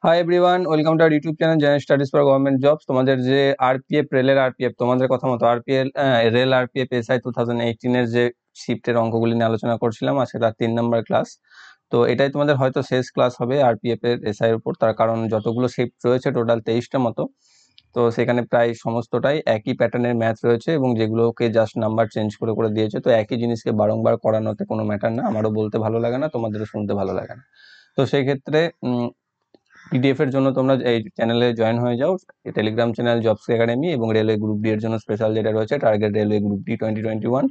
Hi everyone, welcome to our YouTube channel general studies for government jobs. তোমাদের যে RPF, রেলের RPF, তোমাদের কথা মতো রেল আরপিএফ এসআই 2018 এর যে শিফটের অঙ্কগুলি নিয়ে আলোচনা করছিলাম, আজকে তার 3 নম্বর ক্লাস। তো এটাই তোমাদের হয়তো শেষ ক্লাস হবে আরপিএফ এর এসআই এর উপর, তার কারণ যতগুলো শিফট রয়েছে টোটাল 23টা মতো। তো সেখানে প্রায় সমস্তটাই একই প্যাটার্নের ম্যাথ রয়েছে এবং যেগুলোকে জাস্ট নাম্বার চেঞ্জ করে করে দিয়েছে। তো একই জিনিসকে বারংবার করানোতে কোনো ম্যাটার না, আমারও বলতে ভালো লাগে না, তোমাদেরও শুনতে ভালো লাগে না। তো সেই ক্ষেত্রে পিডিএফ এর জন্য তোমরা এই চ্যানেলে জয়েন হয়ে যাও, টেলিগ্রাম চ্যানেল জবস একাডেমি, এবং রেলওয়ে গ্রুপ ডি এর জন্য স্পেশাল যেটা রয়েছে target railway group D 2021,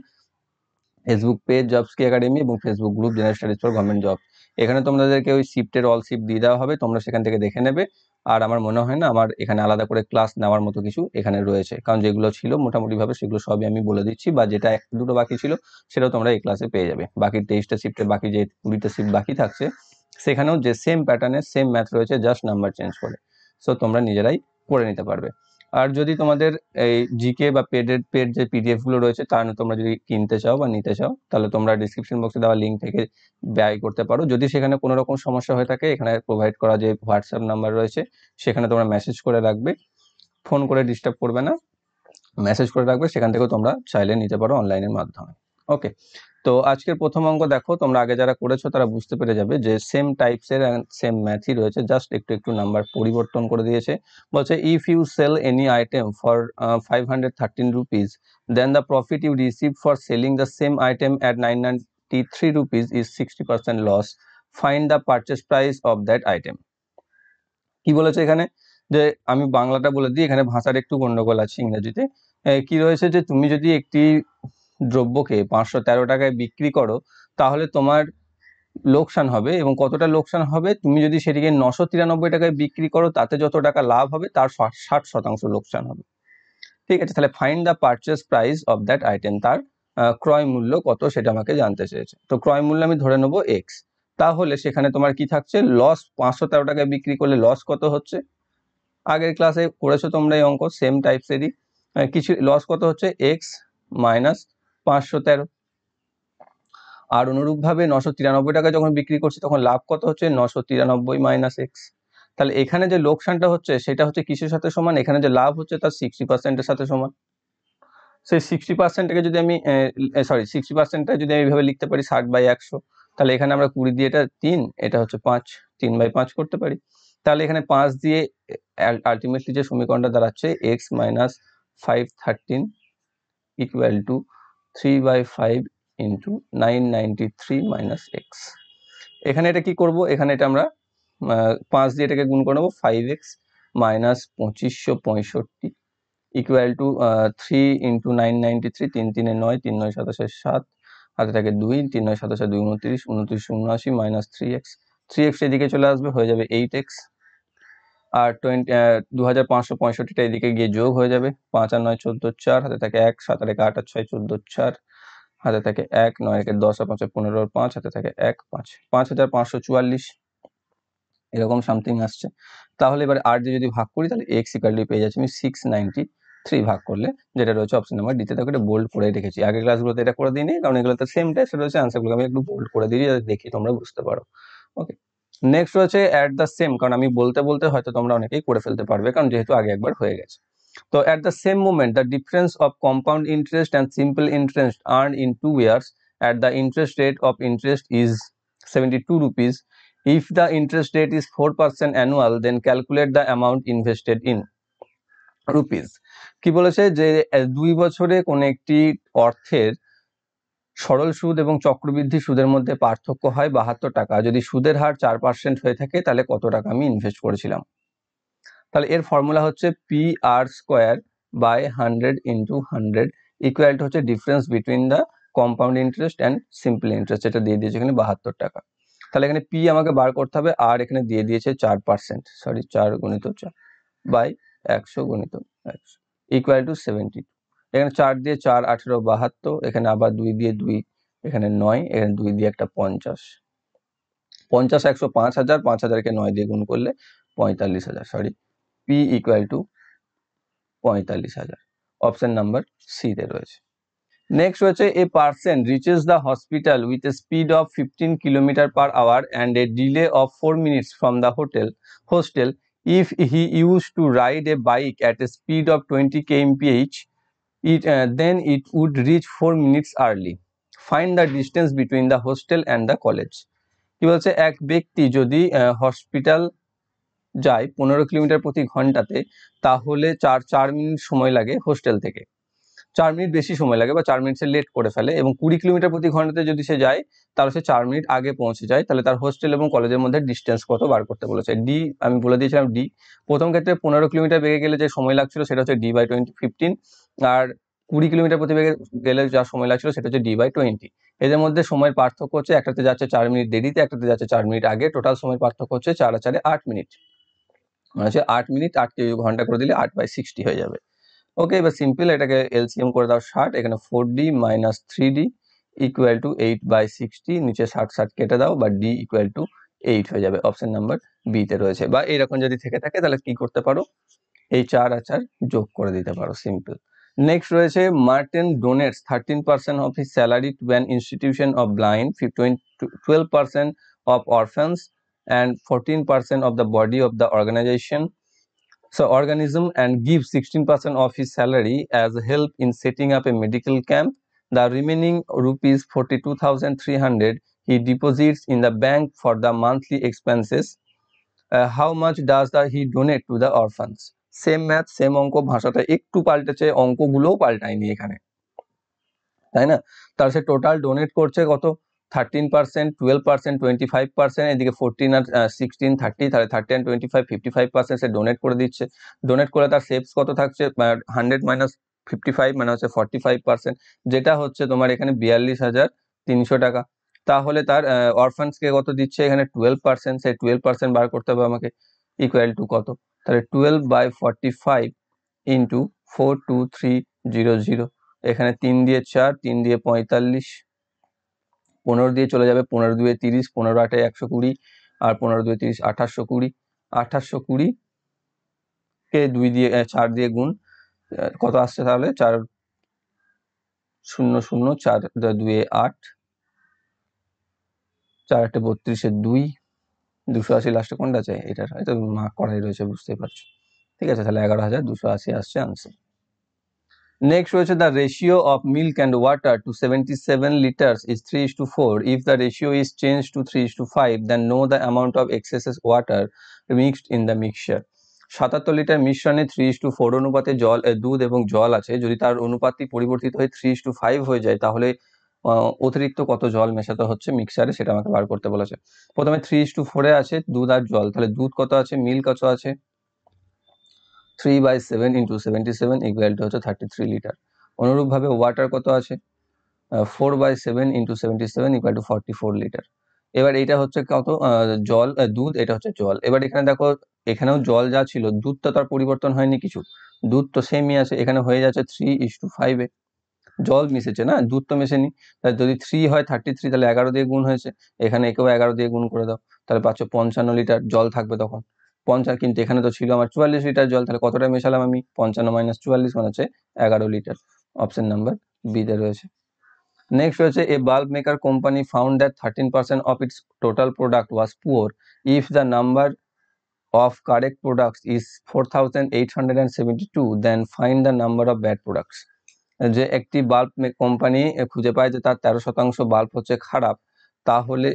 Facebook page jobs কি একাডেমি এবং Facebook group general studies for government job. এখানে তোমাদেরকে ওই শিফটের অল শিফট দিয়ে দেওয়া হবে, তোমরা সেখান থেকে দেখে নেবে। আর আমার মনে হয় না আমার এখানে আলাদা করে ক্লাস নেওয়ার মতো কিছু এখানে রয়েছে, কারণ যেগুলো ছিল মোটামুটিভাবে সেগুলো সবই আমি বলে দিচ্ছি, বা যেটা এক দুটো বাকি ছিল সেটাও তোমরা এই ক্লাসে পেয়ে যাবে। বাকি 23টা শিফটের বাকি যে 20টা শিফট বাকি থাকছে সেখানেও যে সেম প্যাটার্নের সেম ম্যাথ রয়েছে, জাস্ট নাম্বার চেঞ্জ করে। সো তোমরা নিজেরাই করে নিতে পারবে। আর যদি তোমাদের এই জিকে বা পেড যে পিডিএফ গুলো রয়েছে তার তোমরা যদি কিনতে চাও বা নিতে চাও, তাহলে তোমরা ডিসক্রিপশন বক্সে দেওয়া লিঙ্ক থেকে ব্যয় করতে পারো। যদি সেখানে কোনো রকম সমস্যা হয়ে থাকে, এখানে প্রোভাইড করা যে হোয়াটসঅ্যাপ নাম্বার রয়েছে সেখানে তোমরা মেসেজ করে রাখবে, ফোন করে ডিস্টার্ব করবে না, মেসেজ করে রাখবে, সেখান থেকেও তোমরা চাইলে নিতে পারো অনলাইনের মাধ্যমে। ওকে, তো আজকের প্রথম অঙ্ক দেখো, তোমরা আগে যারা করেছো তারা বুঝতে পেরে যাবে যে সেম টাইপসের সেম ম্যাথই রয়েছে, জাস্ট একটু একটু নাম্বার পরিবর্তন করে দিয়েছে। বলছে if you sell any item for 513 rupees, then the profit you receive for selling the same item at 993 rupees is 60% loss, find the purchase price of that item. কি বলেছে এখানে, যে আমি বাংলাটা বলে দিই, এখানে ভাষার একটু গন্ডগোল আছে ইংরেজিতে। কি রয়েছে যে তুমি যদি একটি দ্রব্যকে 513 টাকায় বিক্রি করো, তাহলে তোমার লোকসান হবে, এবং কতটা লোকসান হবে, তুমি যদি সেটিকে 993 টাকায় বিক্রি করো তাতে যত টাকা লাভ হবে তার 60% লোকসান হবে। ঠিক আছে, তাহলে find the purchase price of that item, তার ক্রয় মূল্য কত সেটা আমাকে জানতে চেয়েছে। তো ক্রয় মূল্য আমি ধরে নেবো এক্স। তাহলে সেখানে তোমার কি থাকছে, লস 513 টাকায় বিক্রি করলে লস কত হচ্ছে, আগের ক্লাসে করেছো তোমরা এই অঙ্ক সেম টাইপসেরই। কিছু লস কত হচ্ছে, এক্স মাইনাস 513। আর অনুরূপভাবে 993 টাকা যখন বিক্রি করছি তখন লাভ কত হচ্ছে, 993 মাইনাস এক্স। তাহলে এখানে যে লোকসানটা হচ্ছে সেটা হচ্ছে কিসের সাথে সমান, এখানে যে লাভ হচ্ছে তার 60%-এর সাথে সমান। সেই 60%-টাকে যদি আমি 60%টা যদি আমি এইভাবে লিখতে পারি 60/100, তাহলে এখানে আমরা 20 দিয়ে এটা 3, এটা হচ্ছে 5, 3/5 করতে পারি। তাহলে এখানে 5 দিয়ে আলটিমেটলি যে সমীকরণটা দাঁড়াচ্ছে x minus 513 equal to 3/5 into 993 minus x. এখানে এটা কি করব, এখানে এটা আমরা 5 দিয়ে এটাকে গুণ করে নেবো, 5x minus 2565 equal to 3 into 993, 3 3 9, 3 9 27 7, হাতে থাকে 2, 3 9 27 2 29, 29 79 মাইনাস 3x এদিকে চলে আসবে, হয়ে যাবে 8x। আর 2565টা এদিকে গিয়ে যোগ হয়ে যাবে, 5 আর 9 14 4, হাতে থাকে 1, 7 আর 8 আর 6 14 4, হাতে থাকে 1, 9 একে 10 আর 5 15 আর 5, হাতে থাকে 1 5, 5544 এরকম সামথিং আসছে। তাহলে এবার আর যদি ভাগ করি তাহলে এক্স ইকুয়াল পেয়ে যাচ্ছি আমি 693 ভাগ করলে, যেটা রয়েছে অপশন নাম্বার ডিতে, তাকে এটা বোল্ড করে রেখেছি। আগের ক্লাসগুলোতে এটা করে দিইনি, কারণ এগুলোতে সেম টাইপ রয়েছে, আনসারগুলো আমি একটু বোল্ড করে দিই যাতে দেখি তোমরা বুঝতে পারো। ওকে, নেক্সট রয়েছে অ্যাট দ্য সেম, কারণ আমি বলতে বলতে হয়তো তোমরা অনেকেই করে ফেলতে পারবে, কারণ যেহেতু আগে একবার হয়ে গেছে। তো at the same moment the difference of compound interest and simple interest earn in 2 years at the interest rate of interest is 72 rupees. If the interest rate is 4% annual, then calculate the amount invested in rupees. কি বলেছে যে 2 বছরে কোন একটি অর্থের সরল সুদ এবং চক্রবৃদ্ধি সুদের মধ্যে পার্থক্য হয় 72 টাকা, যদি সুদের হার 4% হয়ে থাকে তাহলে কত টাকা আমি ইনভেস্ট করেছিলাম। তাহলে এর ফর্মুলা হচ্ছে P R square by 100 into 100 equal to হচ্ছে difference between the compound interest and simple interest, এটা দিয়ে দিয়েছে এখানে 72 টাকা। তাহলে এখানে পি আমাকে বার করতে হবে, আর এখানে দিয়ে দিয়েছে 4%, 4 গুণিত 4 বাই 100 গুণিত 100 ইকুয়াল টু 72। এখানে 4 দিয়ে 4 18 72, এখানে আবার 2 দিয়ে 2, এখানে 9, এখানে 2 দিয়ে একটা 50, 50 100 5000, 5000কে 9 দিয়ে গুণ করলে 45,000, P equal to 45,000। Option number C তে রয়েছে। নেক্সট হচ্ছে a person reaches the hospital with a speed of 15 kilometre per hour and a delay of 4 minutes from the hostel if he used to ride a bike at a speed of 20 kmph then it would reach 4 minutes early. Find the distance between the hostel and the college. কি বলছে, এক ব্যক্তি যদি hospital যায় 15 kilometre প্রতি ঘন্টাতে, তাহলে 4 minute সময় লাগে হোস্টেল থেকে। 4 মিনিট বেশি সময় লাগে বা 4 মিনিট সে লেট করে ফেলে, এবং 20 কিলোমিটার প্রতি ঘন্টাতে যদি সে যায় তাহলে সে 4 মিনিট আগে পৌঁছে যায়। তাহলে তার হোস্টেল এবং কলেজের মধ্যে ডিস্টেন্স কত বার করতে বলেছে। ডি আমি বলে দিয়েছিলাম ডি। প্রথম ক্ষেত্রে 15 কিলোমিটার বেগে গেলে যে সময় লাগছিল সেটা হচ্ছে ডি বাই 15, আর 20 কিলোমিটার প্রতি বেগে গেলে যা সময় লাগছিল সেটা হচ্ছে ডি বাই 20। এদের মধ্যে সময়ের পার্থক্য হচ্ছে, একটাতে যাচ্ছে 4 মিনিট দেরিতে, একটাতে যাচ্ছে 4 মিনিট আগে। টোটাল সময়ের পার্থক্য হচ্ছে 4 আর 4 8 মিনিট, মানে হচ্ছে 8 মিনিট 8কে ঘন্টা করে দিলে 8/60 হয়ে যাবে। ওকে, এবার সিম্পল এটাকে এলসিএম করে দাও 60, এখানে 4d minus 3d equal to 8/60, নিচে 60 কেটে দাও, বা ডি ইকুয়াল টু 8 হয়ে যাবে। অপশন নাম্বার বি তে রয়েছে। বা এরকম যদি থেকে থাকে তাহলে কি করতে পারো, এই 4 আর 4 যোগ করে দিতে পারো, সিম্পল। নেক্সট রয়েছে Martin donates 13% of his salary to an institution of blind, 12% of orphans and 14% of the body of the organism, and gives 16% of his salary as help in setting up a medical camp. The remaining rupees 42,300 he deposits in the bank for the monthly expenses. How much does he donate to the orphans? Same math same অঙ্ক, ভাষাটা একটু পাল্টেছে, অঙ্কগুলোও পাল্টায়নি এখানে, তাই না? তার সে total donate করছে কত, 13%, 12%, 25%, এদিকে 14 আর 16, 30, তাহলে 30 and 25, 55% সে ডোনেট করে দিচ্ছে। ডোনেট করে তার সেভস কত থাকছে, 100 মাইনাস 55 মানে হচ্ছে 45%, যেটা হচ্ছে তোমার এখানে 42,300 টাকা। তাহলে তার অরফান্সকে কত দিচ্ছে, এখানে 12%, সেই 12% বার করতে হবে আমাকে, ইকুয়াল টু কত, তাহলে 12/45 ইন্টু 42300, এখানে 3 দিয়ে 4, 3 দিয়ে 45, 15 দিয়ে চলে যাবে, 15 দুয়ে 30, 15 8 120, আর 15 দুয়ে 30, 2820, 2820 কে 2 দিয়ে 4 দিয়ে গুণ, কত আসছে তাহলে, 4 0 0, 4 2 8, 4 8 32, 280 লাস্টে কোনটা আছে, এটা মার্ক করাই রয়েছে, বুঝতেই পারছো। ঠিক আছে, তাহলে 11,280 আসছে আনসার। নেক্সট রয়েছে the ratio of milk and water to 77 liters is 3:4. If the ratio is changed to 3:5, then know the amount of excess water mixed in the mixture. 77 litre মিশ্রণে 3:4 অনুপাতে দুধ এবং জল আছে। যদি তার অনুপাতটি পরিবর্তিত হয়ে 3:5 হয়ে যায়, তাহলে অতিরিক্ত কত জল মেশাতে হচ্ছে মিক্সারে, সেটা আমাকে বার করতে বলেছে। প্রথমে 3:4 আছে দুধ আর জল, তাহলে দুধ কত আছে, মিল্ক কত আছে, 3/7 ইন্টু 77 ইকুয়াল টু হচ্ছে 33 লিটার। অনুরূপভাবে ওয়াটার কত আছে, 4/7 ইন্টু 77 ইকুয়াল টু 44 লিটার। এবার এটা হচ্ছে কত, জল, দুধ, এটা হচ্ছে জল। এবার এখানে দেখো, এখানেও জল যা ছিল, দুধ তো তার পরিবর্তন হয়নি কিছু, দুধ তো সেমই আছে, এখানে হয়ে যাচ্ছে 3:5, জল মিশেছে না, দুধ তো মেশেনি। তাহলে যদি 3 হয় 33, তাহলে 11 দিয়ে গুণ হয়েছে, এখানে একেও 11 দিয়ে গুণ করে দাও, তাহলে পাচ্ছ 55 লিটার জল থাকবে তখন। 55, কিন্তু এখানে তো ছিল আমার 44 লিটার জল, তাহলে কতটা মেশালাম আমি, 55 মাইনাস 44 মানে হচ্ছে 11 লিটার। অপশন নাম্বার বি তে রয়েছে। নেক্সট রয়েছে a bulb maker company found that 13% of its total product was poor if the number of correct products is 4,872, then find the number of bad products. যে একটি bulb company খুঁজে পায় যে তার 13% bulb হচ্ছে খারাপ, তাহলে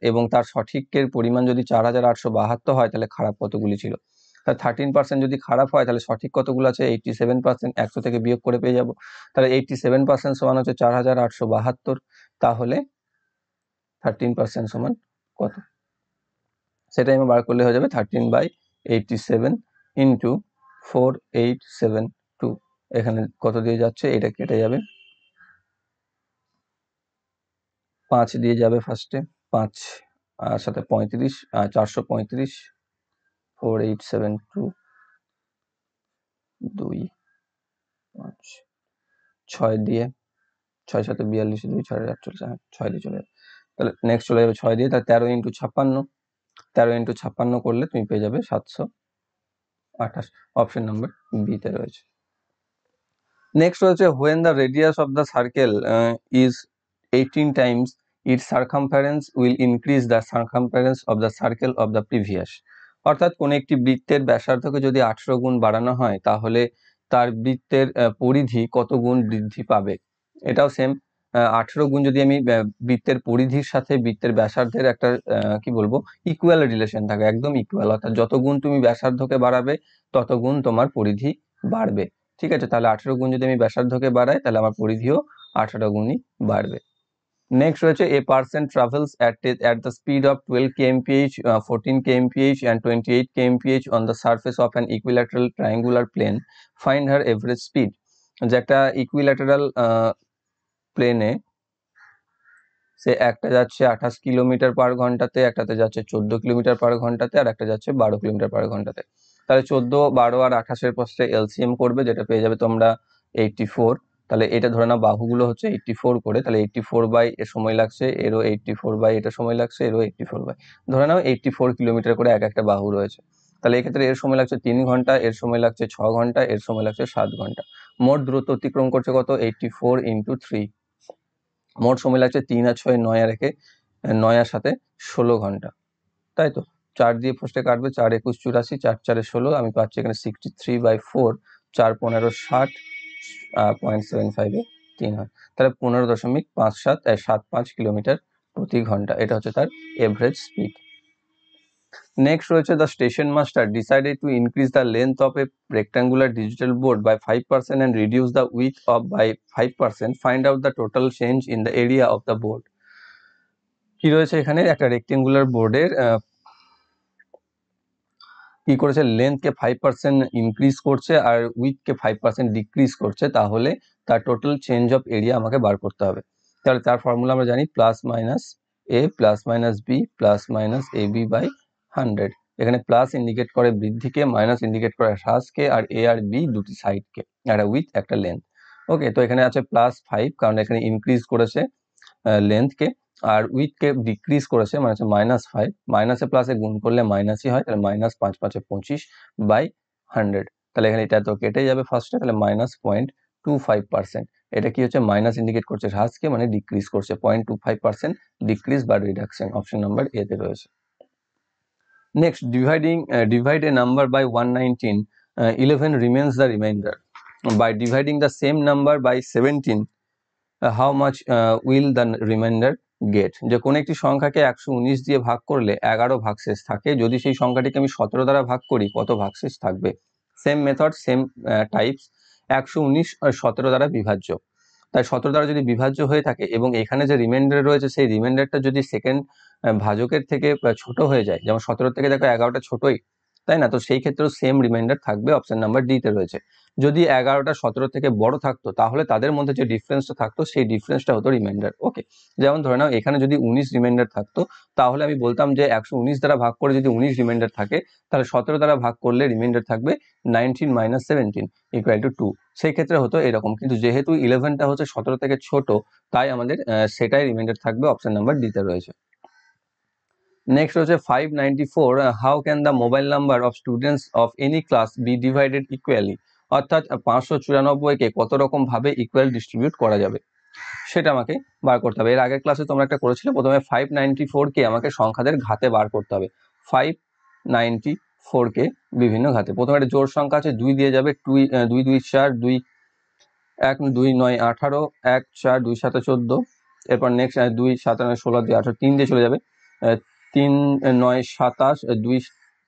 এবং তার সঠিকের পরিমাণ যদি 4,872 হয়, তাহলে খারাপ কতগুলি ছিল। তার 13% যদি খারাপ হয়, তাহলে সঠিক কতগুলো আছে, 87%, 100 থেকে বিয়োগ করে পেয়ে যাব। তাহলে 87% সমান হচ্ছে 4,872, তাহলে 13% সমান কত, সেটাই আমি বার করলে হয়ে যাবে 13/87 ইন্টু 4872। এখানে কত দিয়ে যাচ্ছে, এটা কেটে যাবে, 5 দিয়ে যাবে ফার্স্টে, 5 আর সাথে 35, 435, 4872, 2 5 6 দিয়ে, 6 সাথে 42, 2 6 48, 6 দিয়ে চলে যাবে। তাহলে নেক্সট চলে যাবে 6 দিয়ে, তাহলে 13 ইন্টু 56, 13 ইন্টু 56 করলে তুমি পেয়ে যাবে 728। অপশন নাম্বার বি তে রয়েছে। নেক্সট হচ্ছে when the radius of the circle is 18 times its circumference will increase the circumference of the circle of the previous। অর্থাৎ কোন একটি বৃত্তের ব্যাসার্ধকে যদি 18 গুণ বাড়ানো হয় তাহলে তার বৃত্তের পরিধি কত গুণ বৃদ্ধি পাবে। এটাও সেম, 18 গুণ যদি আমি বৃত্তের পরিধির সাথে বৃত্তের ব্যাসার্ধের একটা কি বলবো ইকুয়াল রিলেশন থাকে, একদম ইকুয়াল, অর্থাৎ যত গুণ তুমি ব্যাসার্ধকে বাড়াবে তত গুণ তোমার পরিধি বাড়বে। ঠিক আছে, তাহলে 18 গুণ যদি আমি ব্যাসার্ধকে বাড়াই তাহলে আমার পরিধিও 18 গুণই বাড়বে। নেক্সট রয়েছে a person travels at the speed of 12 kmph, 14 kmph and 28 kmph on the surface of an equilateral triangular plane, find her average speed। যে একটা ইকুইল্যাটারাল প্লেনে সে একটা যাচ্ছে 28 কিলোমিটার পার ঘন্টাতে, একটাতে যাচ্ছে 14 কিলোমিটার পার ঘন্টাতে, আর একটা যাচ্ছে 12 কিলোমিটার পার ঘন্টাতে। তাহলে 14, 12 আর 28-এর পাশে এলসিএম করবে, যেটা পেয়ে যাবে তোমরা 84। তাহলে এটা ধরে নাও বাহুগুলো হচ্ছে 84 করে, তাহলে 84 বাই এর সময় লাগছে, এরও 84 বাই এটা সময় লাগছে, এরও 84 বাই, ধরে নাও 84 কিলোমিটার করে এক একটা বাহু রয়েছে। তাহলে এক্ষেত্রে এর সময় লাগছে 3 ঘন্টা, এর সময় লাগছে 6 ঘন্টা, এর সময় লাগছে 7 ঘন্টা। মোট দূরত্ব অতিক্রম করছে কত? 84 ইন্টু 3। মোট সময় লাগছে 3 আর 6 9 আর 1 9 আর 7 16 ঘন্টা, তাই তো। 4 দিয়ে ফার্স্টে কাটবে, 4 21 84, 4 4 16, আমি পাচ্ছি এখানে 63/4, 4 15 60, 0.75 এ 3 হয়, তাহলে 15.5775 কিলোমিটার প্রতি ঘন্টা, এটা হচ্ছে তার এভারেজ স্পিড। নেক্সট রয়েছে the station master decided to increase the length of a rectangular digital board by 5% and reduce the width of by 5%, find out the total change in the area of the board। কি রয়েছে এখানে, একটা rectangular বোর্ডের কি করেছে, লেন্থকে 5% increase করছে আর উইথকে 5% decrease করছে, তাহলে তার টোটাল চেঞ্জ অফ এরিয়া আমাকে বার করতে হবে। তাহলে তার ফর্মুলা আমরা জানি plus minus A plus minus B plus minus A B by 100। এখানে প্লাস ইন্ডিকেট করে বৃদ্ধিকে, মাইনাস ইন্ডিকেট করে হ্রাসকে, আর এ আর বি দুটি সাইডকে, একটা উইথ একটা লেন্থ। ওকে, তো এখানে আছে +5 কারণ এখানে ইনক্রিজ করেছে লেন্থকে, আর উইথকে ডিক্রিজ করেছে মানে হচ্ছে -5, মাইনাসে প্লাসে গুণ করলে মাইনাসই হয়, তাহলে -5 5 25 বাই 100। তাহলে এখানে এটা তো কেটে যাবে ফার্স্টে, তাহলে -0.25%। এটা কি হচ্ছে, মাইনাস ইন্ডিকেট করছে হ্রাসকে, মানে ডিক্রিজ করছে, 0.25% ডিক্রিজ বা রিডাকশন, অপশন নাম্বার এ তে রয়েছে। Next divide a number by 119, 11 remains the remainder। By dividing the same number by 17, how much will the remainder get। যে কোন একটি সংখ্যাকে 119 দিয়ে ভাগ করলে 11 ভাগশেষ থাকে, যদি সেই সংখ্যাটিকে আমি 17 দ্বারা ভাগ করি কত ভাগশেষ থাকবে। Same method, same types. 119 17 দ্বারা বিভাজ্য, তাই 17 দ্বারা যদি বিভাজ্য হয়ে থাকে এবং এখানে যে রিমাইন্ডার রয়েছে সেই রিমাইন্ডারটা যদি সেকেন্ড ভাজকের থেকে ছোট হয়ে যায়, যেমন 17 থেকে দেখো 11টা ছোটই, তাই না, তো সেই ক্ষেত্রেও সেম রিমাইন্ডার থাকবে, অপশন নাম্বার ডি তে রয়েছে। যদি 11টা 17 থেকে বড় থাকতো তাহলে তাদের মধ্যে যে ডিফারেন্সটা থাকতো সেই ডিফারেন্সটা হতো রিমাইন্ডার। ওকে, যেমন ধরে নাও এখানে যদি 19 রিমাইন্ডার থাকতো তাহলে আমি বলতাম যে 119 দ্বারা ভাগ করে যদি 19 রিমাইন্ডার থাকে তাহলে 17 দ্বারা ভাগ করলে রিমাইন্ডার থাকবে 19 - 17 = 2। সেই ক্ষেত্রে হতো এরকম, কিন্তু যেহেতু 11টা হচ্ছে 17 থেকে ছোট তাই আমাদের সেটাই রিমাইন্ডার থাকবে, অপশন নাম্বার ডি তে রয়েছে। নেক্সট হচ্ছে 594, how can the mobile number of students of any class be divided equally. অর্থাৎ 594-কে কত রকম ভাবে ইকুয়াল ডিস্ট্রিবিউট করা যাবে সেটা আমাকে বার করতে হবে। এর আগের ক্লাসে তোমরা একটা করেছিলে, প্রথমে 594-কে আমাকে সংখ্যাদের ঘাতে বার করতে হবে। 594-কে বিভিন্ন ঘাতে, প্রথমে একটা জোড় সংখ্যা আছে 2 দিয়ে যাবে, 2 2 4, 2 1 2 9 18, 1 4 2 7 14, এরপর নেক্সট 2 7 9 16 দিয়ে 18, 3 দিয়ে চলে যাবে, 3 9 27, 2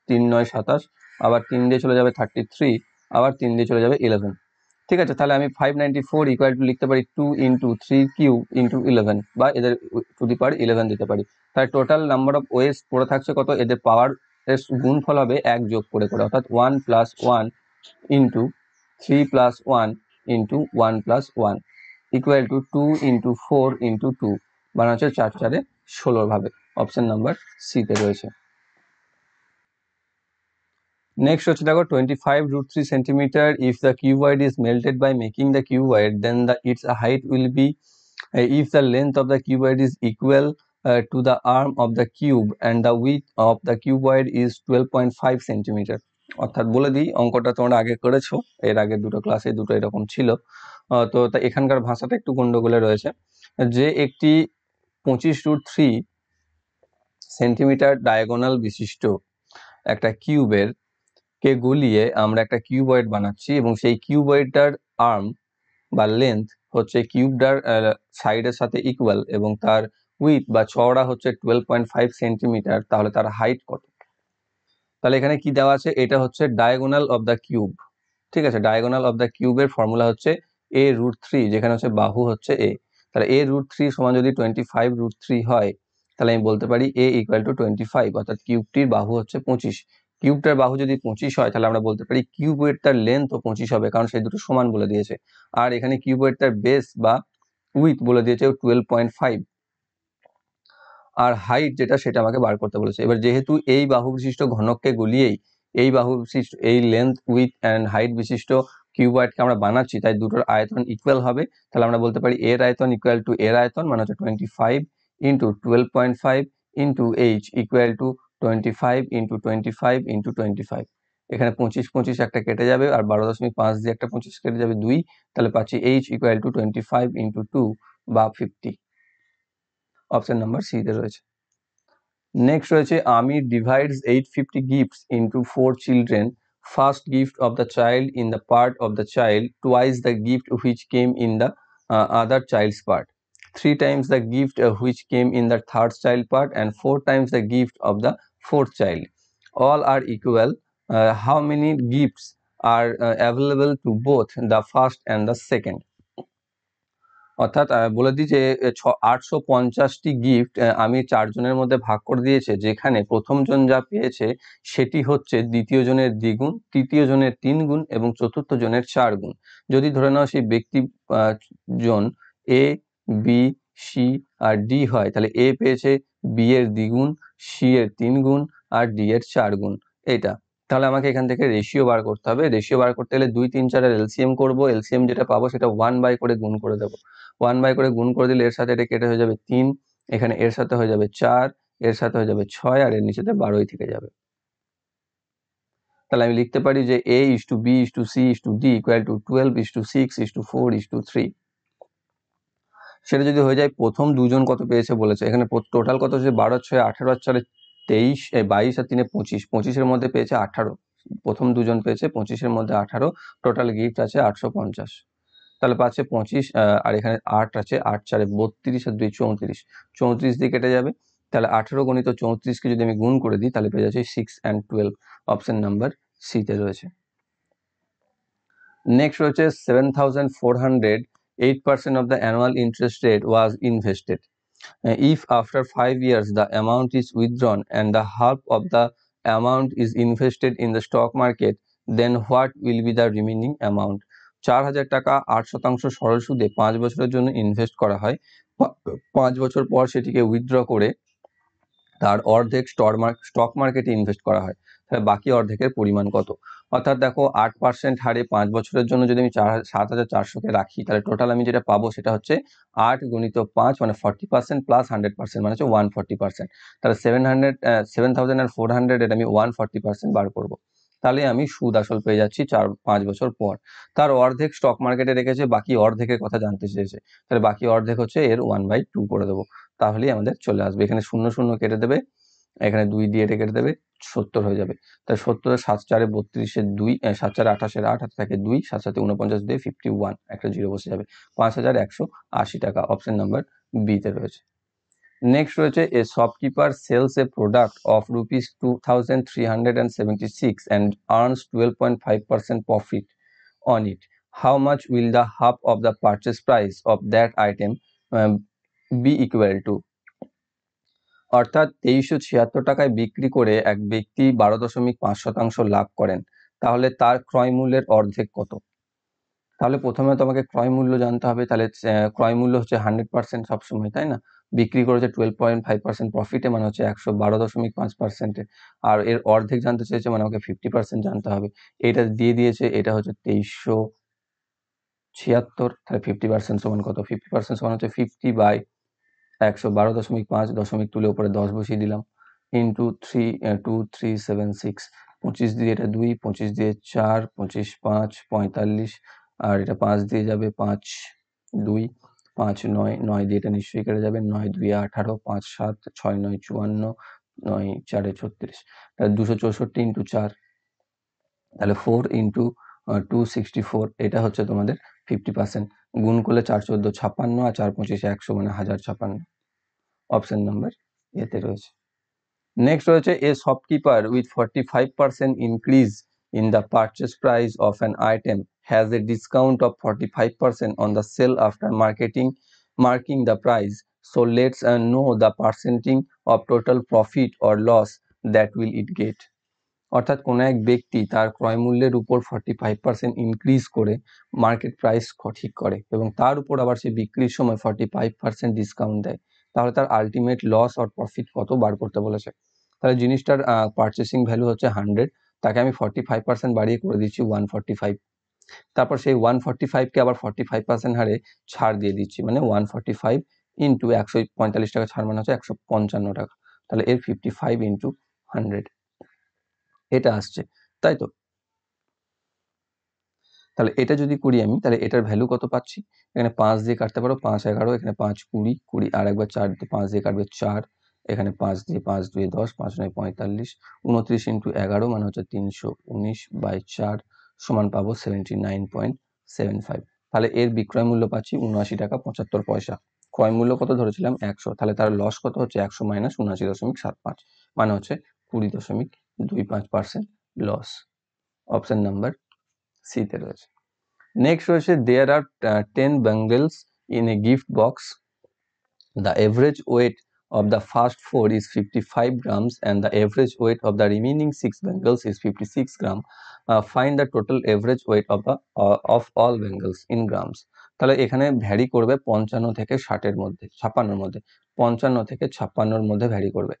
3 9 27, আবার 3 দিয়ে চলে যাবে 33, আবার 3 দিয়ে চলে যাবে 11। ঠিক আছে, তাহলে আমি 594 ইকুয়াল টু লিখতে পারি 2 × 3 কিউব × 11, বা এদের টু দি পাওয়ার 11 দিতে পারি। তাই টোটাল নাম্বার অফ ওয়েস পড়ে থাকছে কত, এদের পাওয়ার এর গুণফল হবে 1 যোগ করে করে, অর্থাৎ 1 + 1 × 3 + 1 × 1 + 1 ইকুয়াল টু 2 × 4 × 2, বানানো হচ্ছে 4 4 16 ভাবে, অপশন নাম্বার সি তে রয়েছে। নেক্সট হচ্ছে দেখো 25√3 centimetre, if the cuboid is melted by making the cuboid then the its height will be, if the length of the cuboid is equal to the arm of the cube and the width of the cuboid is 12.5 centimeter। অর্থাৎ বলে দিই, অঙ্কটা তোমরা আগে করেছো, এর আগে দুটো ক্লাসে দুটো এরকম ছিল। তো এখানকার ভাষাটা একটু গন্ডগোলে রয়েছে। যে একটি 25√3 সেন্টিমিটার ডায়াগোনাল বিশিষ্ট একটা কিউবের কে গুলিয়ে আমরা একটা কিউবয়েড বানাচ্ছি, এবং সেই কিউবয়েডটার আর্ম বা লেন্থ হচ্ছে কিউবটার সাইডের সাথে ইকুয়াল, এবং তার উইথ বা চওড়া হচ্ছে 12.5 সেন্টিমিটার, তাহলে তার হাইট কত? তাহলে এখানে কি দেওয়া আছে, এটা হচ্ছে ডায়াগোনাল অফ দ্য কিউব। ঠিক আছে, ডায়াগোনাল অফ দ্য কিউবের ফর্মুলা হচ্ছে a√3, যেখানে হচ্ছে বাহু হচ্ছে a। তাহলে a√3 সমান যদি 25√3 হয়, তাহলে আমি বলতে পারি a ইকুয়াল টু 25, অর্থাৎ কিউবটির বাহু হচ্ছে 25। কিউবটার বাহু যদি 25 হয়, তাহলে আমরা বলতে পারি কিউবয়েডটার লেন্থ ও 25 হবে, কারণ সেই দুটো সমান বলে দিয়েছে। আর এখানে কিউবয়েডটার বেস বা উইথ বলে দিয়েছে 12.5, আর হাইট যেটা সেটা আমাকে বার করতে বলেছে। এবার যেহেতু এই বাহু বিশিষ্ট ঘনককে গলিয়েই এই বাহু বিশিষ্ট, এই লেন্থ উইথ অ্যান্ড হাইট বিশিষ্ট কিউবয়েডকে আমরা বানাচ্ছি, তাই দুটোর আয়তন ইকুয়াল হবে। তাহলে আমরা বলতে পারি এর আয়তন ইকুয়াল টু এর আয়তন, মানে হচ্ছে 25 into 12.5 into H equal to 25 into 25 into 25। এখানে 25 25 একটা কেটে যাবে, আর 12.5 দিয়ে একটা 25 কেটে যাবে 2, তাহলে পাচ্ছি এইচ ইকুয়াল টু 25 ইন্টু 2 বা 50। অপশন নাম্বার সি তে রয়েছে। নেক্সট রয়েছে আমির divides 850 gifts into 4 children. First gift of the child in the part of the child, twice the gift which came in the other child's part, 3 times the gift which came in the third child part, and 4 times the gift of the fourth child. All are equal. How many gifts are available to both the first and the second? অর্থাৎ বলে দিই যে 850টি gift আমি 4 জনের মধ্যে ভাগ করে দিয়েছে, যেখানে প্রথম জন যা পেয়েছে সেটি হচ্ছে দ্বিতীয় জনের দ্বিগুণ, তৃতীয় জনের 3 গুণ এবং চতুর্থ জনের 4 গুণ। যদি ধরে নাও সেই ব্যক্তি জন এ, বি, সি আর ডি হয়, তাহলে এ পেয়েছে বি এর দ্বিগুণ, সি এর 3 গুণ আর ডি এর 4 গুণ। এটা তাহলে আমাকে এখান থেকে রেশিও বার করতে হবে। রেশিও বার করতে গেলে 2, 3, 4 এর এলসিএম করবো। এলসিএম যেটা পাবো সেটা 1 বাই করে গুণ করে দেবো। 1 বাই করে গুণ করে দিলে এর সাথে এটা কেটে হয়ে যাবে 3, এখানে এর সাথে হয়ে যাবে 4, এর সাথে হয়ে যাবে 6, আর এর নিচেতে 12ই থেকে যাবে। তাহলে আমি লিখতে পারি যে a is to b is to c is to d equal to 12 is to 6 is to 4 is to 3। সেটা যদি হয়ে যায়, প্রথম দুজন কত পেয়েছে বলেছে, এখানে টোটাল কত হচ্ছে 12, 6, 18, আর 4, 23, 22 আর 3, 25, 25-এর মধ্যে পেয়েছে 18। প্রথম দুজন পেয়েছে 25-এর মধ্যে 18, টোটাল গিফট আছে 850। তাহলে পাচ্ছে 25, আর এখানে 8 আছে, 8 4 32 আর 2 34, 34 দিয়ে কেটে যাবে। তাহলে 18 গণিত 34কে যদি আমি গুণ করে দিই, তাহলে পেয়ে যাচ্ছি 6 and 12। অপশন নাম্বার সি তে রয়েছে। নেক্সট রয়েছে 7,400, 8% of the annual interest rate was invested. If after 5 years the amount is withdrawn and the half of the amount is invested in the stock market, then what will be the remaining amount? 4,000 টাকা 8% সরল সুদে 5 বছরের জন্য invest করা হয়। 5 বছর পর সেটিকে উইথড্র করে তার অর্ধেক স্টক মার্কেটে ইনভেস্ট করা হয়। তাহলে বাকি অর্ধেকের পরিমাণ কত? অর্থাৎ দেখো 8% হারে 5 বছরের জন্য যদি আমি 7,400-কে রাখি, তাহলে টোটাল আমি যেটা পাবো সেটা হচ্ছে 8 গুণিত 5 মানে 40% প্লাস 100% মানে হচ্ছে 140%। তাহলে 7,400 এর আমি 140% বার করব। তাহলে আমি সুদ আসল পেয়ে যাচ্ছি 5 বছর পর। তার অর্ধেক স্টক মার্কেটে রেখেছে, বাকি অর্ধেকের কথা জানতে চেয়েছে। তাহলে বাকি অর্ধেক হচ্ছে এর 1/2 করে দেবো, তাহলেই আমাদের চলে আসবে। এখানে 0 0 কেটে দেবে, এখানে 2 দিয়ে এটা কেটে দেবে, 70 হয়ে যাবে। তাই 70 7 4 32 2, 7 4 28 8 হাতে থাকে 2, 7 7 49 দিয়ে 51, একটা জিরো বসে যাবে। 5,180 টাকা। অপশন নাম্বার বি তে রয়েছে। নেক্সট রয়েছে a shopkeeper sells a product of ₹2,376 and earns 12.5% profit on it. How much will the half of the purchase price of that item be equal to? অর্থাৎ 2376 টাকায় বিক্রি করে এক ব্যক্তি 12.5% লাভ করেন, তাহলে তার ক্রয় মূল্যের অর্ধেক কত? তাহলে প্রথমে তোমাকে ক্রয় মূল্য জানতে হবে। তাহলে ক্রয় মূল্য হচ্ছে 100% সবসময়, তাই না? বিক্রি করেছে 12.5% প্রফিটে, মানে হচ্ছে 112.5%। আর এর অর্ধেক জানতে চেয়েছে, মানে আমাকে 50% জানতে হবে। এটা দিয়ে দিয়েছে, এটা হচ্ছে 2376। তাহলে 50% সমান কত? 50% সমান হচ্ছে 50/112.5, দশমিক তুলে উপরে 10 বসিয়ে দিলাম, ইন্টু 2376। 25 দিয়ে এটা 2, 25 দিয়ে 4, 25, 5, 45, আর এটা 5 দিয়ে যাবে 5, 2, 5, 9, 9 দিয়ে এটা নিশ্চয়ই কেটে যাবে, 9 2 18, 5 7, 6 9 54, 9 4 36, তাহলে 264 ইন্টু 4, তাহলে 4 ইন্টু 264, এটা হচ্ছে তোমাদের 50%। গুণ করলে 4 14 56 আর 4 25 100, মানে 1056। অপশন নাম্বার এতে রয়েছে। নেক্সট রয়েছে a shopkeeper with 45% increase in the purchase price of an item has a discount of 45% on the sale after marking the price. So let's know the percentage of total profit or loss that will it get. অর্থাৎ কোনো এক ব্যক্তি তার ক্রয় মূল্যের উপর 45% increase করে market price ঠিক করে এবং তার উপর আবার সে বিক্রির সময় 45% ডিসকাউন্ট দেয়, তাহলে তার আলটিমেট লস আর প্রফিট কত বার করতে বলেছে। তাহলে জিনিসটার পারচেসিং ভ্যালু হচ্ছে 100, তাকে আমি 45% বাড়িয়ে করে দিচ্ছি 145, তারপর সেই 145কে আবার 45% হারে ছাড় দিয়ে দিচ্ছি, মানে 145 ইন্টু 145 টাকা ছাড় মানে হচ্ছে 155 টাকা, তাহলে এর 55 ইন্টু 100 এটা আসছে, তাই তো। তাহলে এটা যদি করি আমি, তাহলে এটার ভ্যালু কত পাচ্ছি, এখানে 5 দিয়ে কাটতে পারো, 5 11, এখানে 5 20, 20 আর একবার 4 দিয়ে 5 দিয়ে কাটবে 4, এখানে 5 দিয়ে 5 2 10, 5 9 45, 29 ইন্টু 11 মানে হচ্ছে 319 বাই 4 সমান পাবো 79.75। তাহলে এর বিক্রয় মূল্য পাচ্ছি 79 টাকা 75 পয়সা। ক্রয় মূল্য কত ধরেছিলাম 100, তাহলে তার লস কত হচ্ছে 100 মাইনাস 79.75, মানে হচ্ছে 20.25% লস। অপশন নাম্বার সিতে রয়েছে। নেক্সট রয়েছে there R 10 bangles in a gift box. The average weight of the first 4 is 55 grams and the average weight of the remaining 6 bangles is 56 grams. Find the total average weight of all bangles in grams. তাহলে এখানে vary করবে 55 থেকে 60-এর মধ্যে, 56-এর মধ্যে, 55 থেকে 56-এর মধ্যে vary করবে,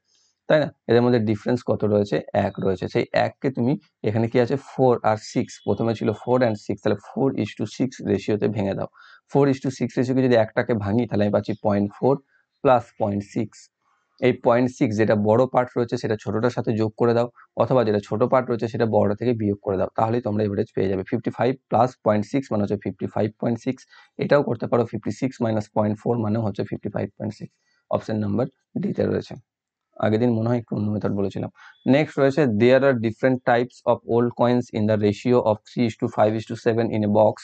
তাই না। এদের মধ্যে ডিফারেন্স কত রয়েছে, 1 রয়েছে। সেই 1কে তুমি এখানে কি আছে 4 আর 6, প্রথমে ছিল 4 and 6, তাহলে 4:6 রেশিওতে ভেঙে দাও। 4:6 রেশিওকে যদি একটাকে ভাঙি তাহলে আমি পাচ্ছি 0.4 প্লাস 0.6। এই 0.6 যেটা বড় পার্ট রয়েছে সেটা ছোটটার সাথে যোগ করে দাও, অথবা যেটা ছোট পার্ট রয়েছে সেটা বড়টা থেকে বিয়োগ করে দাও, তাহলেই তোমরা এভারেজ পেয়ে যাবে। 55 প্লাস 0.6 মানে হচ্ছে 55.6, এটাও করতে পারো 56 মাইনাস 0.4 মানে হচ্ছে 55.6। অপশন নাম্বার ডিতে রয়েছে। আগের দিন মনে হয় একটু অন্য মেথড বলেছিলাম। নেক্সট রয়েছে there are different types of old coins in the ratio of 3:5:7 in a box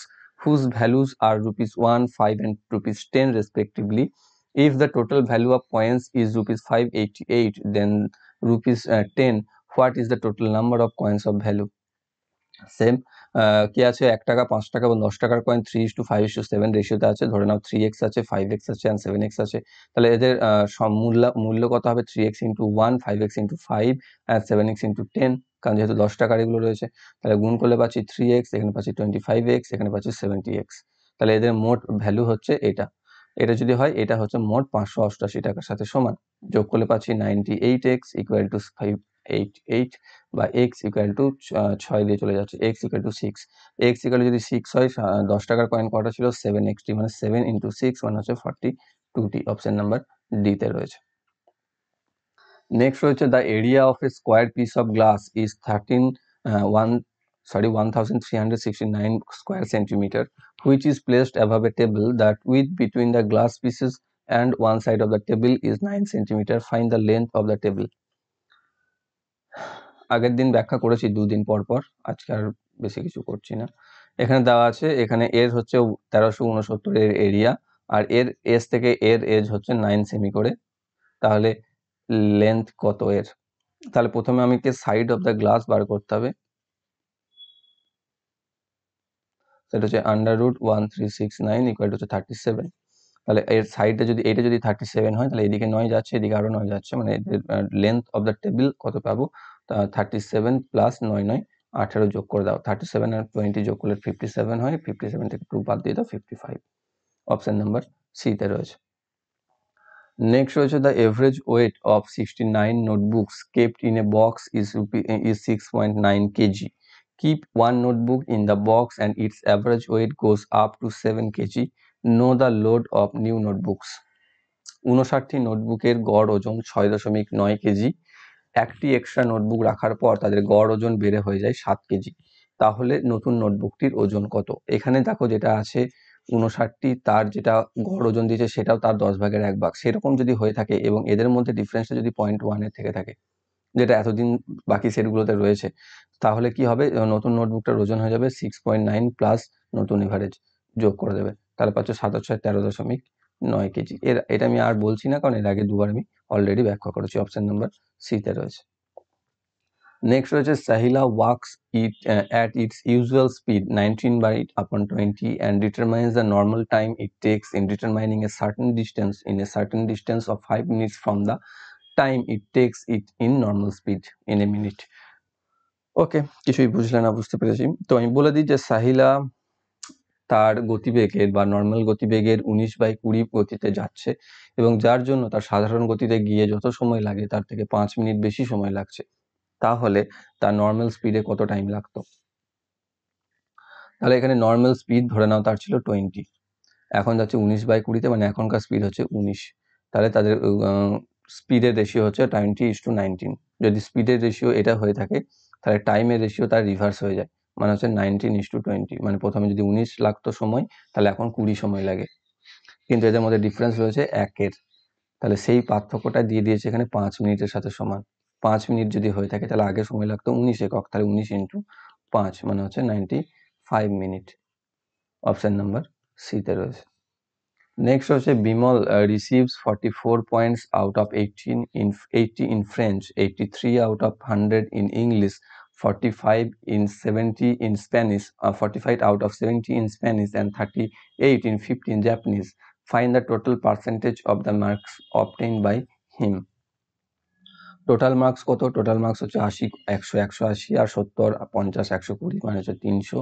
whose values are ₹1, 5 and ₹10 respectively. If the total value of coins is ₹588, then ₹10, what is the total number of coins of value? Same কি আছে 1 টাকা 5 টাকা এবং 10 টাকার coin 3:5:7 রেশিওতে আছে, ধরে নাও 3x আছে 5x আছে and 7x আছে, তাহলে এদের মূল্য কত হবে 3x into 1, 5x into 5 and 7x into 10, কারণ যেহেতু 10 টাকার এগুলো রয়েছে, তাহলে গুণ করলে পাচ্ছি 3x, এখানে পাচ্ছি 25x, এখানে পাচ্ছি 70x, তাহলে এদের মোট ভ্যালু হচ্ছে এটা। এটা যদি হয় এটা হচ্ছে মোট 588 টাকার সাথে সমান, যোগ করলে পাচ্ছি 98x equal to 588 বা x equal to 6 দিয়ে চলে যাচ্ছে, x equal to 6, x equal to যদি 6 হয় 10 টাকার কয়েন কটা ছিল 7xt, মানে 7 into 6 মানে হচ্ছে 42t। অপশন নাম্বার ডি তে রয়েছে। নেক্সট রয়েছে the area of A square piece of glass is 1369 square centimeter, which is placed above a table. That width between the glass pieces and one side of the table is 9 centimeter. Find the length of the table. আগের দিন ব্যাখ্যা করেছি 2 দিন পর পর, আজকে আর বেশি কিছু করছি না। এখানে দেওয়া আছে, এখানে এর হচ্ছে 1369 এর এরিয়া, আর এর এজ থেকে এর এজ হচ্ছে 9 সেমি করে, তাহলে লেন্থ কত এর। তাহলে প্রথমে আমাকে সাইড অফ দ্য গ্লাস বার করতে হবে, সেটা হচ্ছে √1369 ইকুয়াল টু হচ্ছে 37। তাহলে এর সাইডে যদি এটা যদি 37 হয় তাহলে এদিকে 9 যাচ্ছে, এদিকে আরো 9 যাচ্ছে, মানে এদের লেন্থ অফ দ্য টেবিল কত পাবো, 37 প্লাস 9 9 18 যোগ করে দাও, 37 আর 20 যোগ করলে 57 হয়, 57 থেকে 2 বাদ দিয়ে দাও 55। অপশন নাম্বার সি তে রয়েছে। নেক্সট রয়েছে the average weight of 69 notebooks kept in a box is 6.9 kg. Keep one notebook in the box and its average weight goes up to 7 kg. Know the load of new notebooks. 59টি নোটবুকের গড় ওজন 6.9 KG একটি extra notebook রাখার পর তাদের গড় ওজন বেড়ে হয়ে যায় 7 কেজি, তাহলে নতুন নোটবুকটির ওজন কত? এখানে দেখো যেটা আছে 59টি, তার যেটা গড় ওজন দিয়েছে সেটাও তার 10 ভাগের 1 ভাগ, সেরকম যদি হয়ে থাকে এবং এদের মধ্যে ডিফারেন্সটা যদি 0.1 এর থেকে থাকে, যেটা এতদিন বাকি সেটগুলোতে রয়েছে, তাহলে কি হবে? নতুন নোটবুকটার ওজন হয়ে যাবে 6.9 প্লাস নতুন এভারেজ যোগ করে দেবে, তাহলে পাচ্ছ 7×6 = 13.9 কেজি। এটা আমি আর বলছি না, কারণ এর আগে দুবার আমি অলরেডি ব্যাখ্যা করেছি। অপশন নাম্বার সিতে রয়েছে। নেক্সট রয়েছে Sahila wax at its usual speed 19/20 and determines the normal time it takes in determining a certain distance of 5 minutes from the time it takes it in normal speed in a minute. ওকে, কিছুই বুঝলে না, বুঝতে পেরেছি। তো আমি বলে দিই যে সাহিলা তার গতিবেগের বা নর্মাল গতিবেগের 19/20 গতিতে যাচ্ছে এবং যার জন্য তার সাধারণ গতিতে গিয়ে যত সময় লাগে তার থেকে 5 মিনিট বেশি সময় লাগছে, তাহলে তার নর্মাল স্পিডে কত টাইম লাগতো? তাহলে এখানে নর্মাল স্পিড ধরে নাও তার ছিল 20, এখন যাচ্ছে 19/20, মানে এখনকার স্পিড হচ্ছে 19, তাহলে তাদের স্পিডের রেশিও হচ্ছে 20:19। যদি স্পিডের রেশিও এটা হয়ে থাকে তাহলে টাইমের রেশিও তার রিভার্স হয়ে যায়, মানে হচ্ছে 19:20, মানে প্রথমে যদি 19 লাগতো সময়, তাহলে এখন 20 সময় লাগে, কিন্তু এদের মধ্যে ডিফারেন্স রয়েছে 1-এর, তাহলে সেই পার্থক্যটা দিয়ে দিয়েছে এখানে 5 মিনিটের সাথে সমান। 5 মিনিট যদি হয়ে থাকে তাহলে আগে সময় লাগতো 19 একক, তাহলে 19 × 5 মানে হচ্ছে 95 মিনিট। অপশন নাম্বার সিতে রয়েছে। নেক্সট হচ্ছে Bimal receives 44 points out of 80 in French, 83 out of 100 in English, 45 in 70 in Spanish, 45 out of 70 in Spanish and 38 in 50 in Japanese. Find the total percentage of the marks obtained by him. Total marks কত? Total marks হচ্ছে 80, 100, 180 আর 70, 50, 120, মানে হচ্ছে 300।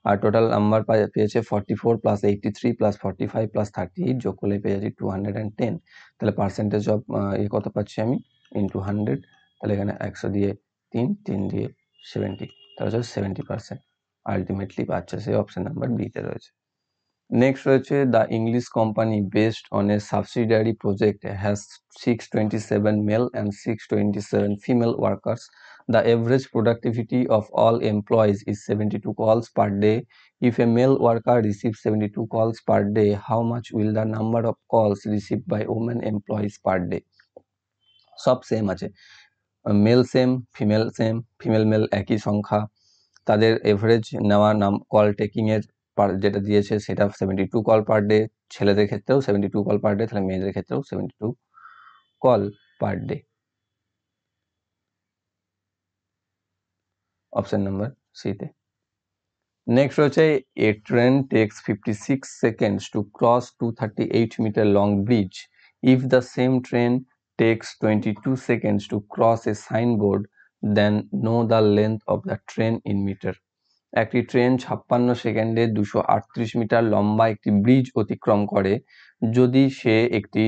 আর total number পেয়েছে 44 plus 83 plus 45 plus 38 যোগ করলে পেয়ে যাচ্ছি 210। তাহলে পার্সেন্টেজ অফ কত পাচ্ছি আমি? ইন্টু 100, তাহলে এখানে 100 দিয়ে 3 দিয়ে 70, তাহলে হচ্ছে 70% আলটিমেটলি পাচ্ছে, সেই অপশন নাম্বার বিতে রয়েছে। নেক্সট রয়েছে the English company based on a subsidiary project has 627 male and 627 female workers. The average productivity of all employees is 72 calls per day. If a male worker receives 72 calls per day, how much will the number of calls received by women employees per day? সব same আছে, mail same, female male একই সংখ্যা, তাদের average নেওয়া call taking এর যেটা দিয়েছে সেটা 72 কল পার ডে, ছেলেদের ক্ষেত্রেও 72 কল পার ডে, তাহলে মেয়েদের ক্ষেত্রেও 72 call per day. Option number সিতে। নেক্সট রয়েছে এ train text 56 seconds to cross 238 meter long bridge. If the same train takes 22 seconds to cross a signboard, then know the length of the train in meter. একটি train 56 সেকেন্ডে 238 metre লম্বা একটি bridge অতিক্রম করে, যদি সে একটি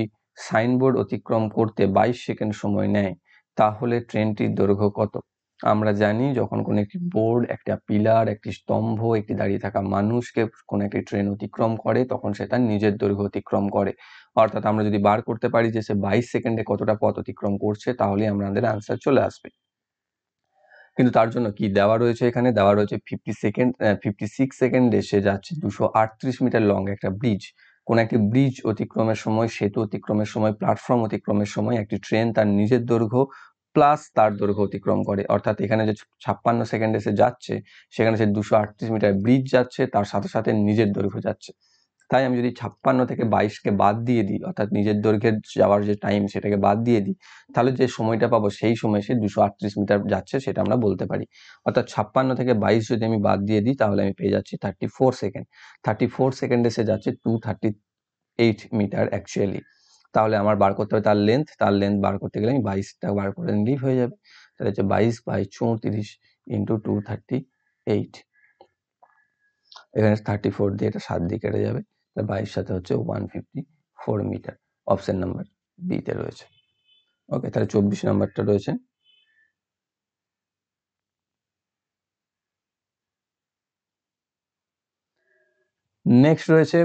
signboard অতিক্রম করতে 22 সেকেন্ড সময় নেয়, তাহলে ট্রেনটির দৈর্ঘ্য কত? আমরা জানি যখন কোনো একটি বোর্ড, একটা পিলার, একটি স্তম্ভ, একটি দাঁড়িয়ে থাকা মানুষকে কোনো একটি ট্রেন অতিক্রম করে তখন সেটা নিজের দৈর্ঘ্য অতিক্রম করে, অর্থাৎ আমরা যদি বার করতে পারি যে সে 22 সেকেন্ডে কতটা পথ অতিক্রম করছে, তাহলে আমাদের আনসার চলে আসবে। কিন্তু তার জন্য কি দেওয়া রয়েছে? এখানে দেওয়া রয়েছে 56 সেকেন্ডে সে যাচ্ছে 238 মিটার লং একটা ব্রিজ। কোন একটি ব্রিজ অতিক্রমের সময়, সেতু অতিক্রমের সময়, প্ল্যাটফর্ম অতিক্রমের সময় একটি ট্রেন তার নিজের দৈর্ঘ্য প্লাস তার দৈর্ঘ্য অতিক্রম করে, অর্থাৎ এখানে যে 56 সেকেন্ডে সে যাচ্ছে সেখানে সে 238 মিটার ব্রিজ যাচ্ছে, তার সাথে সাথে নিজের দৈর্ঘ্য যাচ্ছে। তাই আমি যদি 56 থেকে 22কে বাদ দিয়ে দিই, অর্থাৎ নিজের দৈর্ঘ্যের যাওয়ার যে টাইম সেটাকে বাদ দিয়ে দিই, তাহলে যে সময়টা পাবো সেই সময় সে 238 মিটার যাচ্ছে সেটা আমরা বলতে পারি। অর্থাৎ 56 থেকে 22 যদি আমি বাদ দিয়ে দিই তাহলে আমি পেয়ে যাচ্ছি 34 সেকেন্ড। 34 সেকেন্ডে সে যাচ্ছে 238 মিটার অ্যাকচুয়ালি। তাহলে আমার বার করতে হবে তার লেন্থ বার করতে গেলে আমি 22টা বার করে নিলেই হয়ে যাবে। তাহলে হচ্ছে 22/34 ইন্টু 238, এখানে 34 দিয়ে এটা 7 দিয়ে কেটে যাবে, 22 সাথে হচ্ছে 154 মিটার। অপশন নাম্বার বিতে রয়েছে। ওকে, তাহলে 24 নাম্বারটা রয়েছে। নেক্সট রয়েছে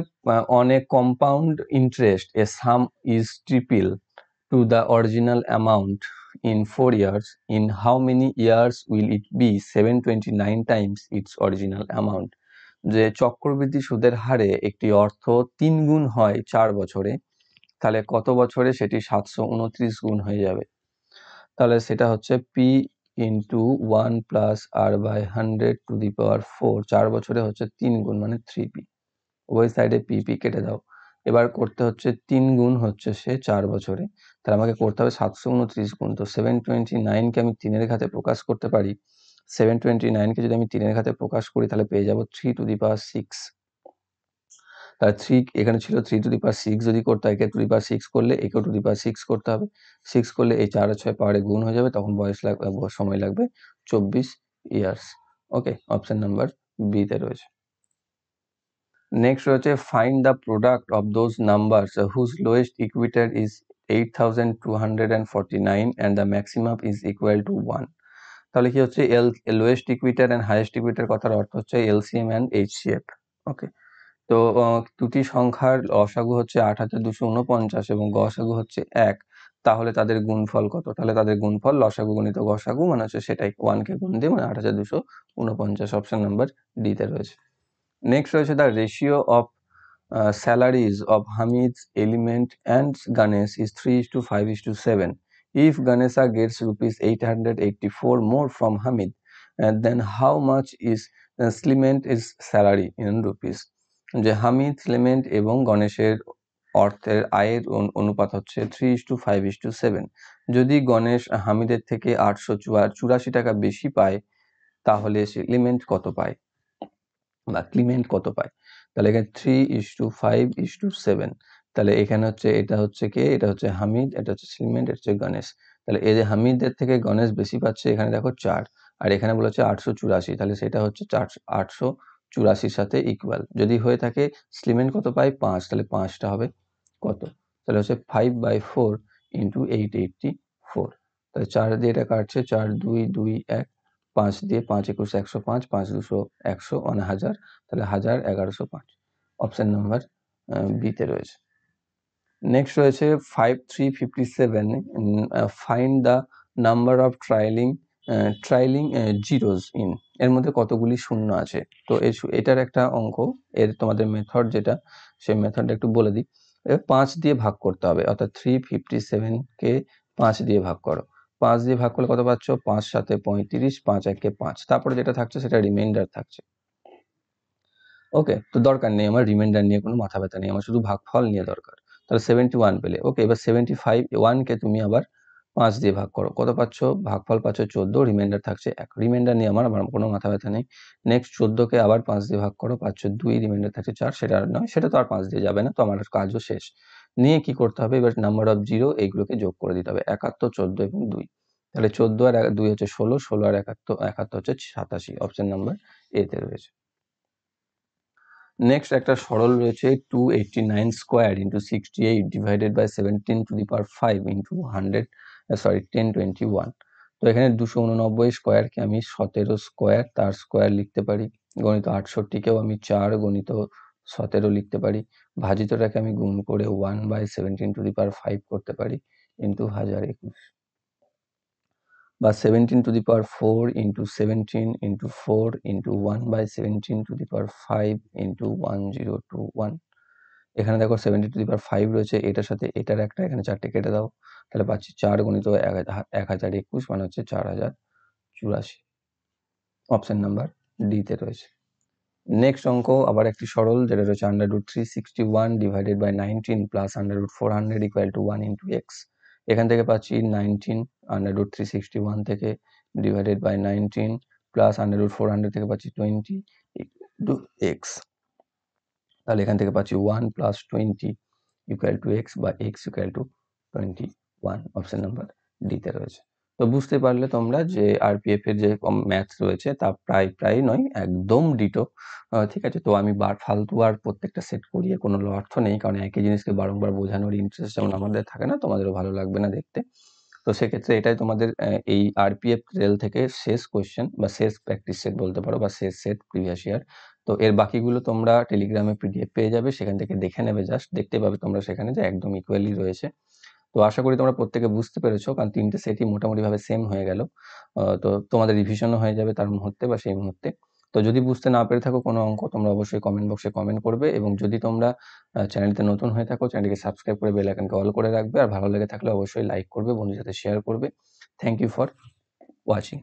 on a compound interest A some is triple to the original amount in 4 years, in how many years will it be 729 times its original amount? যে চক্রবৃদ্ধি সুদের হারে একটি অর্থ 3 গুণ হয় 4 বছরে, তাহলে কত বছরে সেটি 729 গুণ হয়ে যাবে? তাহলে সেটা হচ্ছে p into 1 plus r by 100 to the power 4, 4 বছরে হচ্ছে 3 গুণ মানে 3p। ওই সাইডে p কেটে দাও। এবার করতে হচ্ছে 3 গুণ হচ্ছে সে 4 বছরে, তাহলে আমাকে করতে হবে 729 গুণ। তো 729 কে আমি 3 এর ঘাতে প্রকাশ করতে পারি। 729 কে যদি আমি 3 এর ঘাতে প্রকাশ করি তাহলে পেয়ে যাব 3 টু দি পাওয়ার 6। তাহলে 3 এখানে ছিল 3 টু দি পাওয়ার 6, যদি করতে হয় একে টু দি পাওয়ার 6 করলে একেও টু দি পাওয়ার 6 করতে হবে। 6 করলে এই 4 আর 6 পাওয়ারে গুণ হয়ে যাবে, তখন সময় লাগবে 24 years. Okay, option number B তে রয়েছে। নেক্সট রয়েছে find the product of those numbers whose lowest equator is 8249 and the maximum is equal to 1। তাহলে কি হচ্ছে lowest equator and highest equator কথার অর্থ হচ্ছে এলসিএম অ্যান্ড এইচসিএফ। ওকে, তো দুটি সংখ্যার লসাগু হচ্ছে 8249 এবং গসাগু হচ্ছে 1, তাহলে তাদের গুণফল কত? তাহলে তাদের গুণফল লসাগু গুণিত গসাগু মানে হচ্ছে সেটাই 1 কে গুণ দিয়ে মানে 8249। অপশন নাম্বার ডি তে রয়েছে। নেক্সট রয়েছে the ratio of salaries of Hamid's element and Ganesh is 3:5:7. If Ganesha gets rupees 884 more from Hamid, then how much is Sliment's salary in rupees? যে হামিদ, স্লিমেন্ট এবং গণেশের অর্থের আয়ের অনুপাত হচ্ছে 3:5:7। যদি গণেশ হামিদের থেকে 884 টাকা বেশি পায় তাহলে স্লিমেন্ট কত পায় বা ক্লিমেন্ট কত পায়? তাহলে এখানে 3:5:7। তাহলে এখানে হচ্ছে এটা হচ্ছে কে? এটা হচ্ছে হামিদ, এটা হচ্ছে স্লিমেন্ট, এটা হচ্ছে গণেশ। তাহলে এই যে হামিদের থেকে গণেশ বেশি পাচ্ছে, এখানে দেখো 4, আর এখানে বলেছে 884, তাহলে সেটা হচ্ছে 884 সাথে ইকুয়াল। যদি হয়ে থাকে স্লিমেন্ট কত পায়? 5, তাহলে 5টা হবে কত? তাহলে হচ্ছে 5/4 ইন্টু 884। তাহলে 4 দিয়ে এটা কাটছে, 4 2 2 1, 5 দিয়ে 5 একুশ 105, 5 200 100 মানে 1000, তাহলে 1105। অপশন নাম্বার বি তে রয়েছে। নেক্সট রয়েছে 5357, find the number of trailing zeros in. এর মধ্যে কতগুলি শূন্য আছে? তো এটার একটা অঙ্ক, এর তোমাদের মেথড যেটা, সেই মেথডটা একটু বলে দিই। 5 দিয়ে ভাগ করতে হবে, অর্থাৎ 357 কে 5 দিয়ে ভাগ করো। 5 দিয়ে ভাগ করলে কত পাচ্ছ? 5 7 35, 5 1 5, তারপরে যেটা থাকছে সেটা রিমাইন্ডার থাকছে। ওকে, তো দরকার নেই আমার রিমাইন্ডার নিয়ে, কোনো মাথা ব্যথা নেই, আমার শুধু ভাগফল নিয়ে দরকার। তাহলে 71 পেলে। ওকে, এবার 75 কে তুমি আবার 5 দিয়ে ভাগ করো, কত পাচ্ছ? ভাগফল পাচ্ছ 14, রিমাইন্ডার থাকছে 1। রিমাইন্ডার নিয়ে আমার কোনো মাথা ব্যথা নেই। নেক্সট 14 কে আবার 5 দিয়ে ভাগ করো, পাচ্ছ 2, রিমাইন্ডার থাকছে 4। সেটা আর নয়, সেটা তো আর 5 দিয়ে যাবে না, তো আমার কাজও শেষ। নিয়ে কি করতে হবে? এবার নাম্বার অফ জিরো এইগুলোকে যোগ করে দিতে হবে, 71, 14 এবং 2। তাহলে 14 আর 2 হচ্ছে 16, 16 আর 71 হচ্ছে 87। অপশন নাম্বার এ তে রয়েছে। নেক্সট একটা সরল রয়েছে 289 square into 68 divided by 17 to the power 5 into 1021। তো এখানে 289 স্কোয়ারকে আমি 17 স্কোয়ার তার স্কোয়ার লিখতে পারি, গণিত 68কেও আমি 4 গণিত 17 লিখতে পারি, ভাজিতটাকে আমি গুণ করে 1/17 টু দি পাওয়ার 5 করতে পারি ইন্টু 1021, বা 17 to the power 4 into 17 into 4 into 1/17 two the power 5 into 1021। এখানে দেখো 17 টু দি পাওয়ার 5 রয়েছে, এটার সাথে এটার একটা, এখানে 4টে কেটে দাও, তাহলে পাচ্ছি 4 গুণিত 1021 মানে হচ্ছে 4084। অপশন নাম্বার ডি তে রয়েছে। নেক্সট অঙ্ক আবার একটি সরল, যেটা রয়েছে √361 divided by 19 plus √400 equal to 1 into X. এখান থেকে পাচ্ছি 19 √361 থেকে ডিভাইডেড বাই 19 প্লাস √400 থেকে পাচ্ছি 20 ইন্টু এক্স। তাহলে এখান থেকে পাচ্ছি 1 প্লাস 20 ইকুয়াল টু এক্স বা x equal to 21। Option number D তে রয়েছে। তো বুঝতে পারলে তোমরা যে আরপিএফ এর যে ম্যাথ রয়েছে তা প্রায় নয়, একদম ডিটো। ঠিক আছে, তো আমি ফালতু আর প্রত্যেকটা সেট করিয়ে কোনো অর্থ নেই, কারণ একই জিনিসকে বারংবার বোঝানোর ইন্টারেস্ট যেমন আমাদের থাকে না, তোমাদেরও ভালো লাগবে না দেখতে। তো সেক্ষেত্রে এটাই তোমাদের এই আরপিএফ রেল থেকে শেষ কোয়েশ্চেন বা শেষ প্র্যাকটিস সেট বলতে পারো, বা শেষ সেট প্রিভিয়াস ইয়ার। তো এর বাকিগুলো তোমরা টেলিগ্রামে পিডিএফ পেয়ে যাবে, সেখান থেকে দেখে নেবে, জাস্ট দেখতে পাবে তোমরা সেখানে যে একদম ইকুয়ালি রয়েছে। তো আশা করি তোমরা প্রত্যেকে বুঝতে পেরেছো, কারণ 3টে সেটই মোটামুটিভাবে সেম হয়ে গেল। তো তোমাদের রিভিশনও হয়ে যাবে তার মুহূর্তে বা সেই মুহূর্তে। তো যদি বুঝতে না পেরে থাকো কোনো অঙ্ক, তোমরা অবশ্যই কমেন্ট বক্সে কমেন্ট করবে, এবং যদি তোমরা চ্যানেলটিতে নতুন হয়ে থাকো চ্যানেলটিকে সাবস্ক্রাইব করে বেল আইকনকে অল করে রাখবে, আর ভালো লেগে থাকলে অবশ্যই লাইক করবে, বন্ধুদের সাথে শেয়ার করবে। Thank you for watching.